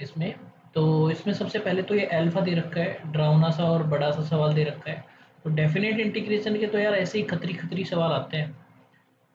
इसमें। तो इसमें सबसे पहले तो ये अल्फा दे रखा है, डरावना सा और बड़ा सा सवाल दे रखा है। तो डेफिनेट इंटीग्रेशन के तो यार ऐसे ही खतरी खतरी सवाल आते हैं,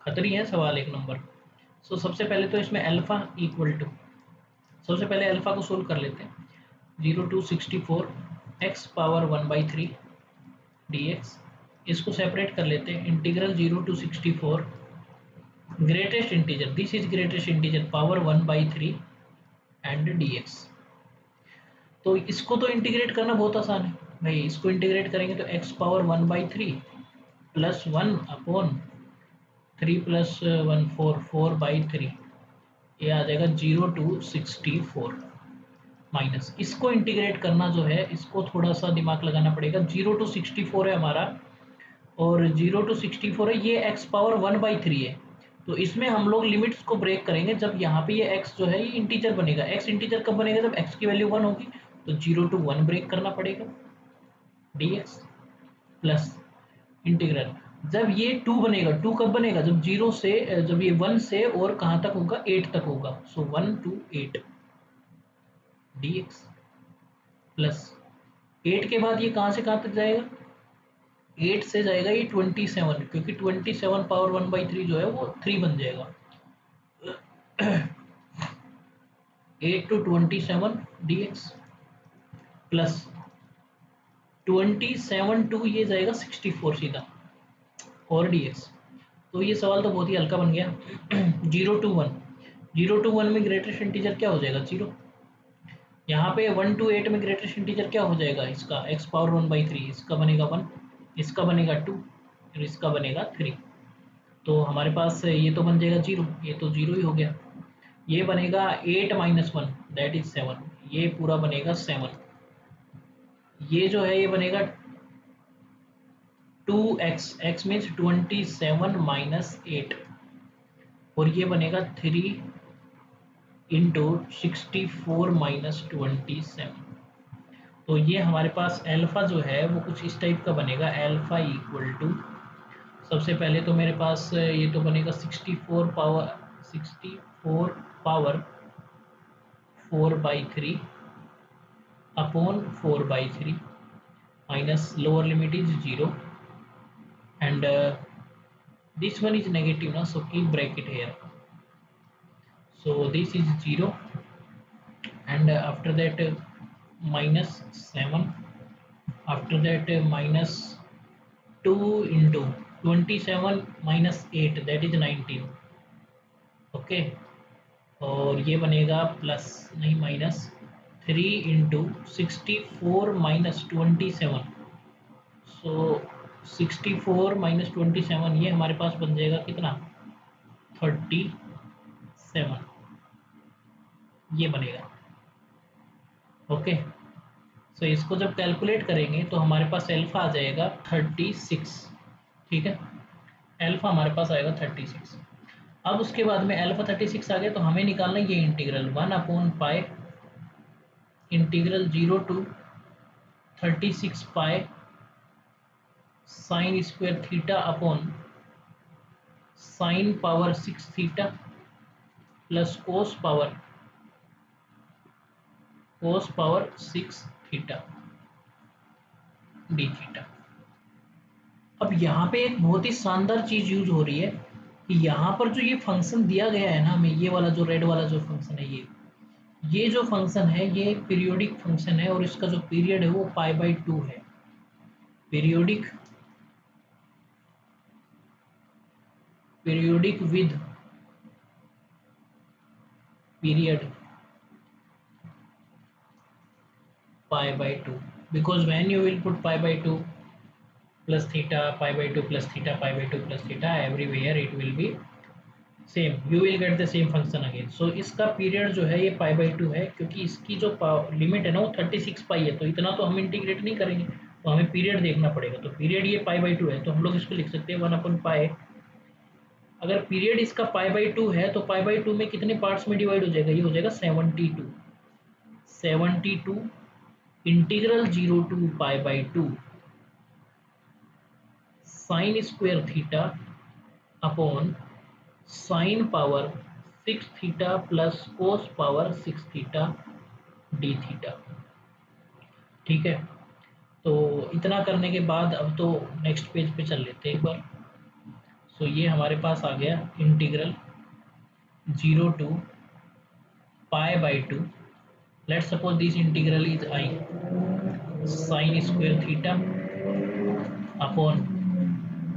खतरी है सवाल एक नंबर। सो सबसे पहले तो इसमें अल्फा इक्वल टू, सबसे पहले अल्फा को सोल्व कर लेते हैं। 0 to 64 एक्स पावर 1/3 dx। इसको सेपरेट कर लेते हैं, integral 0 to 64 greatest integer, this is greatest integer power 1/3 and dx। तो इसको तो इंटीग्रेट करना बहुत आसान है भाई, इसको इंटीग्रेट करेंगे तो x पावर 1/3 प्लस 1/3 प्लस 1 4/3, ये आ जाएगा 0 to 64 माइनस। इसको इंटीग्रेट करना जो है, इसको थोड़ा सा दिमाग लगाना पड़ेगा। 0 to 64 है हमारा, और 0 to 64 है, ये x पावर 1/3 है। तो इसमें हम लोग लिमिट्स को ब्रेक करेंगे जब यहाँ पे ये x जो है ये इंटीजर बनेगा। x इंटीजर कब बनेगा? जब x की वैल्यू 1 होगी। तो 0 to 1 ब्रेक करना पड़ेगा dx प्लस इंटीग्रल, जब ये 2 बनेगा, 2 कब बनेगा? जब 0 से, जब ये 1 से और कहाँ तक होगा? 8 तक होगा। सो 1 to 8 dx प्लस 8 के बाद ये कहाँ से कहाँ तक जाएगा? 8 से जाएगा ये 27, क्योंकि 27 पावर 1/3 जो है वो 3 बन जाएगा। 8 to 27 dx प्लस 27 टू ये जाएगा 64 सीधा, और dx। तो ये सवाल तो बहुत ही हल्का बन गया। 0 to 1, 0 to 1 में ग्रेटेस्ट इंटीजर क्या हो जाएगा? 0। यहाँ पे 1 to 8 में ग्रेटेस्ट इंटीजर क्या हो जाएगा? इसका x पावर 1/3, इसका बनेगा 1, इसका बनेगा 2 और इसका बनेगा 3। तो हमारे पास ये तो बन जाएगा 0, ये तो 0 ही हो गया। ये बनेगा 8 माइनस 1 दैट इज 7, ये पूरा बनेगा 7। ये जो है ये बनेगा 2x, x मीन्स 27 माइनस 8, और ये बनेगा 3 इंटू 64 माइनस 27। तो ये हमारे पास अल्फा जो है वो कुछ इस टाइप का बनेगा। अल्फा इक्वल टू, सबसे पहले तो मेरे पास ये तो बनेगा 64 power 4/3 upon 4/3 minus lower limit is 0 and this one is negative now, so keep bracket here. So this is 0, and after that minus 7, after that minus 2 into 27 minus 8 that is 19। Okay, और ये बनेगा plus नहीं minus 3 into 64 minus 27। सो 64 minus 27 ये हमारे पास बन जाएगा कितना? 37 ये बनेगा। ओके, सो इसको जब कैलकुलेट करेंगे तो हमारे पास अल्फा आ जाएगा 36। ठीक है, अल्फा हमारे पास आएगा 36। अब उसके बाद में अल्फा 36 आ गया तो हमें निकालना है ये इंटीग्रल 1/पाई integral 0 to 36 pi sine square theta upon sine power 6 theta plus cos power 6 theta d theta. अब यहाँ पे एक बहुत ही शानदार चीज यूज हो रही है कि यहाँ पर जो ये फंक्शन दिया गया है ना हमें, ये वाला जो रेड वाला जो फंक्शन है, ये जो फंक्शन है ये पीरियोडिक फंक्शन है, और इसका जो पीरियड है वो π/2 है। Periodic with period π/2, because when you will put π/2 plus theta, π/2 plus theta, π/2 plus theta, everywhere it will be same, you will get the same function again. So इसका पीरियड जो है ये π/2 है, क्योंकि इसकी जो लिमिट है ना वो 36 पाई है, तो इतना तो हम इंटीग्रेट नहीं करेंगे, तो हमें पीरियड देखना पड़ेगा। तो पीरियड ये π/2 है, तो हम लोग इसको लिख सकते हैं 1/पाई। अगर पीरियड इसका π/2 है तो π/2 में कितने पार्ट्स में डिवाइड हो जाएगा? ये हो जाएगा 72 integral 0 to π/2 sine square theta upon sine power 6 theta plus cos power 6 theta d theta. ठीक है, तो इतना करने के बाद अब तो नेक्स्ट पेज पे चल लेते हैं एक बार। सो ये हमारे पास आ गया integral 0 to pi by 2। Let's suppose this integral is I sign square theta upon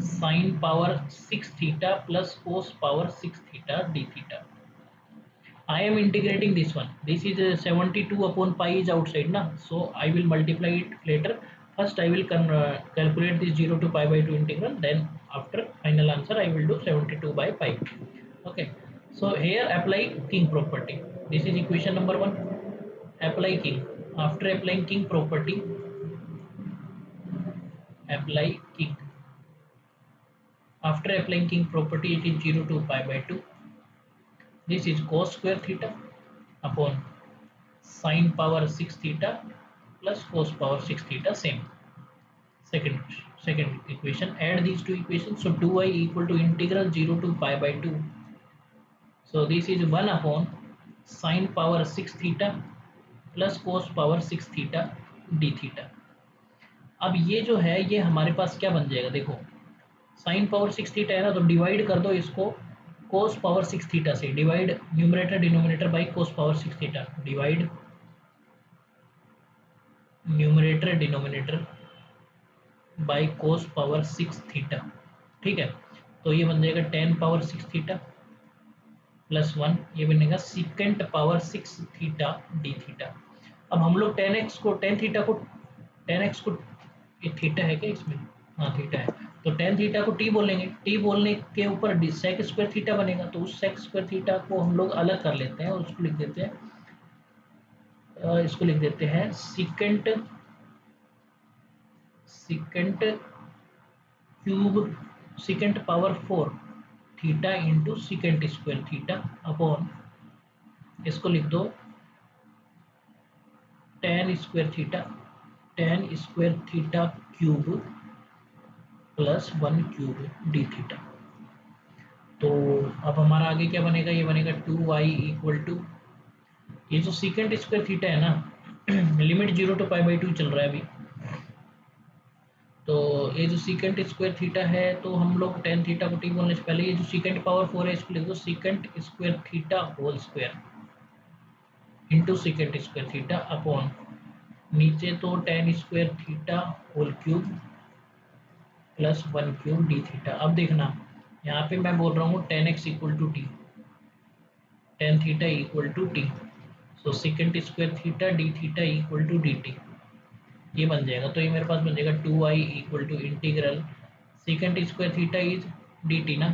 sine power 6 theta plus cos power 6 theta d theta. I am integrating this one. This is 72 upon pi is outside na, so I will multiply it later. First I will calculate this 0 to pi by 2 integral, then after final answer I will do 72 by pi. Okay, so here apply king property. This is equation number 1. Apply king. After applying king property, apply king. After applying king property, it is 0 to pi by 2. This is cos square theta upon sin power 6 theta plus cos power 6 theta, same. Second equation, add these two equations. So 2i equal to integral 0 to pi by 2. So this is 1 upon sin power 6 theta plus cos power 6 theta d theta. अब ये जो है ये हमारे पास क्या बन जाएगा, देखो साइन पावर 6 थीटा है ना, तो डिवाइड कर दो इसको कोस पावर 6 थीटा से। Divide numerator denominator by cos power 6 theta. Divide numerator denominator by cos power 6 theta. ठीक है, तो ये बन जाएगा 10 पावर 6 थीटा प्लस 1, ये बनेगा secant power 6 theta d theta. अब हम लोग 10x को 10 थीटा को 10x को, ये थीटा है क्या इसमें, हाँ थीटा है, तो 10 थीटा को t बोलेंगे। t बोलने के ऊपर सेक स्क्वायर थीटा बनेगा, तो उस सेक स्क्वायर थीटा को हम लोग अलग कर लेते हैं और उसको लिख देते हैं, इसको लिख देते हैं secant cube secant power 4 theta into secant square theta upon, इसको लिख दो tan square theta cube plus 1 cube d theta. तो अब हमारा आगे क्या बनेगा, ये बनेगा 2y इक्वल टू, ये जो सीकेंट स्क्वायर थीटा है ना लिमिट 0 to पाई बाई 2 चल रहा है अभी, तो ये जो सीकेंट स्क्वायर थीटा है, तो हम लोग टेन थीटा को टी बोलने से पहले ये जो सीकेंट पावर 4 है इसको लिख दो secant square theta whole square into secant square theta upon, नीचे तो tan square theta whole cube plus 1 cube d theta. अब देखना यहाँ पे मैं बोल रहा हूँ tan x equal to t, tan theta equal to t, so secant square theta d theta equal to d t, ये बन जाएगा। तो ये मेरे पास बन जाएगा 2i equal to integral secant square theta is d t ना,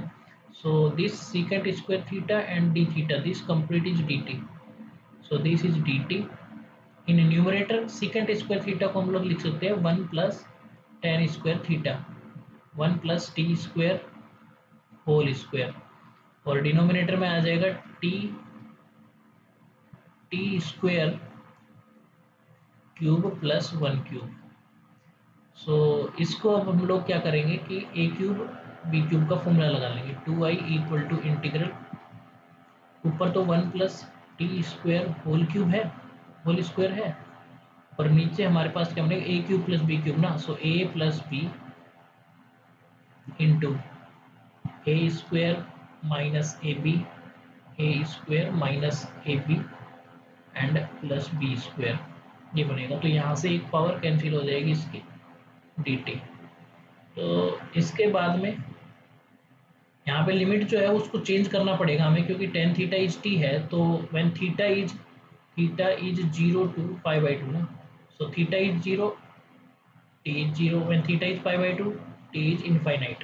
so this secant square theta and d theta this complete is d t, so this is d t. In numerator secant square theta को हम लोग लिख सकते हैं 1 plus tan square theta, 1 plus t square whole square, और denominator में आ जाएगा t square cube plus 1 cube. So इसको अब हम लोग क्या करेंगे कि ए क्यूब बी क्यूब का फॉर्मूला लगा लेंगे। 2i इक्वल टू इंटीग्रल, ऊपर तो 1 plus t square whole cube है, होल स्क्वायर है, और नीचे हमारे पास क्या बनेगा a cube plus b cube ना, so a plus b into a square minus a b, a square minus a b and plus b square, ये बनेगा। तो यहाँ से एक पावर कैंसिल हो जाएगी इसकी डी टी। तो इसके बाद में यहाँ पे लिमिट जो है उसको चेंज करना पड़ेगा हमें, क्योंकि टेन थीटा इज टी है, तो when theta is 0 to pi by 2 ना, so theta is 0 t is 0, when theta is pi by 2 t is infinite.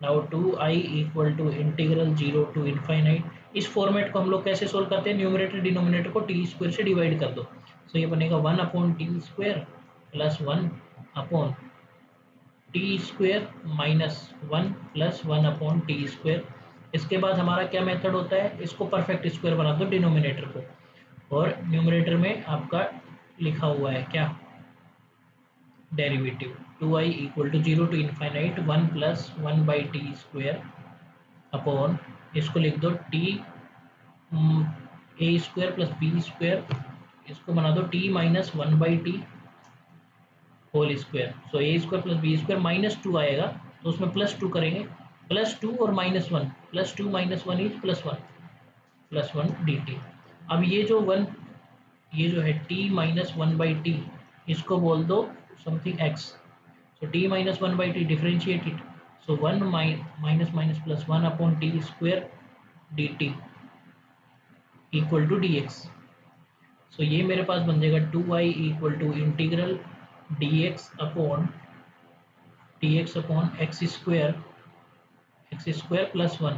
Now 2i equal to integral 0 to infinite. इस format को हम लोग कैसे solve करते हैं, न्यूमरेटर डिनोमिनेटर को टी स्क्वायर से डिवाइड कर दो, सो ये बनेगा 1 upon t square plus 1 upon t square minus 1 plus 1 upon t square. इसके बाद हमारा क्या मेथड होता है, इसको परफेक्ट स्क्वायर बना दो डिनोमिनेटर को, और न्यूमरेटर में आपका लिखा हुआ है क्या, derivative 2i equal to 0 to infinite 1 plus 1 by t square upon, इसको लिख दो t a square plus b square इसको बना दो t minus 1/t whole square. So a square plus b square -2 आएगा, तो उसमें +2 करेंगे, +2 और -1, +2 माइनस 1 इज +1 dt। अब ये जो है t माइनस 1/t, इसको बोल दो something x। So t minus 1/t differentiate it, so 1 minus minus plus 1 upon t square dt equal to dx। So ये मेरे पास बन जाएगा 2i equal to integral dx upon x square plus 1,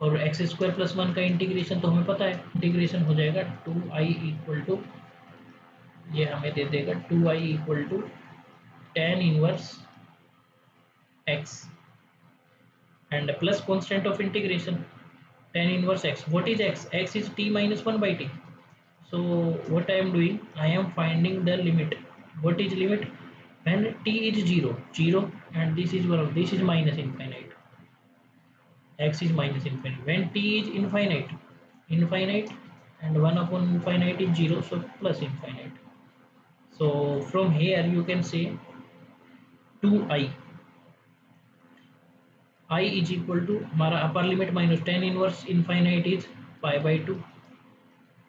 और x square plus 1 का integration तो हमें पता है, इंटीग्रेशन हो जाएगा 2i इक्वल टू, ये हमें दे देगा 2i equal to tan inverse x and plus constant of integration tan inverse x. What is x? X is t minus 1/t. So what I am doing, I am finding the limit. What is limit? When t is 0 and this is 1, this is minus infinite, x is minus infinite. When t is infinite and 1 upon infinite is 0, so plus infinite. So from here you can say 2i I is equal to हमारा upper limit minus tan inverse infinite is π/2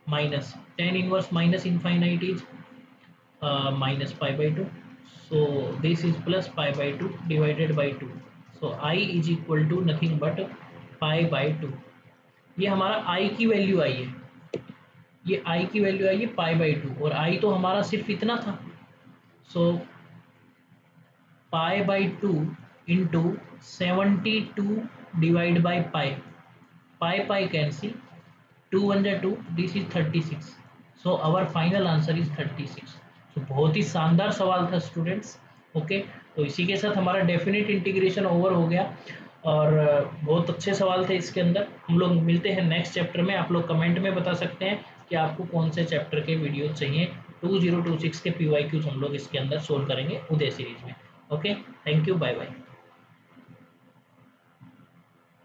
minus tan inverse minus infinite is minus π/2, so this is plus π/2 divided by 2। So I is equal to nothing but π/2। ये हमारा I की value आई है, ये I की value आई है π/2, और I तो हमारा सिर्फ इतना था। सो π/2 into 72 divided by pi cancel, 2 1 जा 2, this is 36, so our final answer is 36। so बहुत ही शानदार सवाल था स्टूडेंट्स। ओके, तो इसी के साथ हमारा डेफिनेट इंटीग्रेशन ओवर हो गया, और बहुत अच्छे सवाल थे इसके अंदर। हम लोग मिलते हैं नेक्स्ट चैप्टर में। आप लोग कमेंट में बता सकते हैं कि आपको कौन से चैप्टर के वीडियो चाहिए। 2026 के PYQs हम लोग इसके अंदर सोल्व करेंगे उदय सीरीज में। Okay, thank you, bye bye.